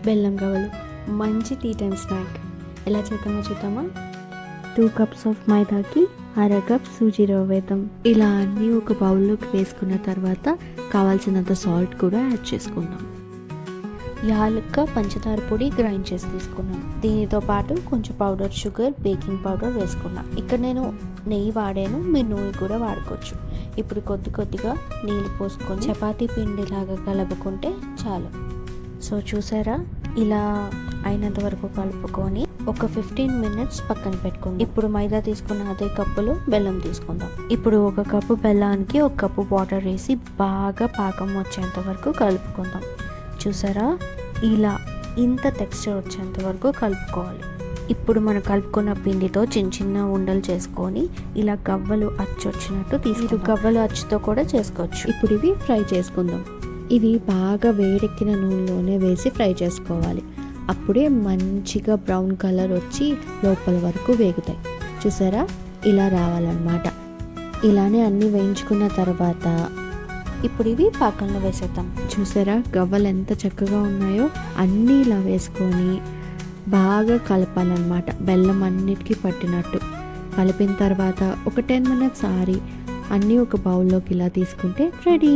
బెల్లం గవ్వలు మంచి టీ టైం స్నాక్ ఎలా చేద్దామో చూద్దామా. 2 cups ఆఫ్ మైదాకి 1/2 cup సూజీ రవ్వ వేద్దాం. ఇలా అన్నీ ఒక బౌల్లోకి వేసుకున్న తర్వాత కావాల్సినంత సాల్ట్ కూడా యాడ్ చేసుకుందాం. యాలక్క పంచదార పొడి గ్రైండ్ చేసి తీసుకున్నాం. దీనితో పాటు కొంచెం పౌడర్ షుగర్, బేకింగ్ పౌడర్ వేసుకున్నాం. ఇక్కడ నేను నెయ్యి వాడాను, మీరు నూనె కూడా వాడుకోవచ్చు. ఇప్పుడు కొద్ది కొద్దిగా నీళ్ళు పోసుకొని చపాతీ పిండిలాగా కలుపుకుంటే చాలు. సో చూసారా, ఇలా అయినంత వరకు కలుపుకొని ఒక 15 minutes పక్కన పెట్టుకుందాం. ఇప్పుడు మైదా తీసుకున్న అదే కప్పులో బెల్లం తీసుకుందాం. ఇప్పుడు 1 కప్పు బెల్లానికి 1 కప్పు వాటర్ వేసి బాగా పాకం వచ్చేంత వరకు కలుపుకుందాం. చూసారా, ఇలా ఇంత టెక్స్చర్ వచ్చేంత వరకు కలుపుకోవాలి. ఇప్పుడు మనం కలుపుకున్న పిండితో చిన్న చిన్న ఉండలు చేసుకొని ఇలా గవ్వలు అచ్చు వచ్చినట్టు తీసుకుంటాం. గవ్వలు అచ్చుతో కూడా చేసుకోవచ్చు. ఇప్పుడు ఇవి ఫ్రై చేసుకుందాం. ఇవి బాగా వేడెక్కిన నూనెలోనే వేసి ఫ్రై చేసుకోవాలి. అప్పుడే మంచిగా బ్రౌన్ కలర్ వచ్చి లోపల వరకు వేగుతాయి. చూసారా, ఇలా రావాలన్నమాట. ఇలానే అన్నీ వేయించుకున్న తర్వాత ఇప్పుడు ఇవి పాకంలో వేసేద్దాం. చూసారా, గవ్వలు ఎంత చక్కగా ఉన్నాయో. అన్నీ ఇలా వేసుకొని బాగా కలపాలన్నమాట, బెల్లం అన్నిటికీ పట్టినట్టు. కలిపిన తర్వాత ఒక 10 minutes ఆరి అన్నీ ఒక బౌల్లోకి ఇలా తీసుకుంటే రెడీ.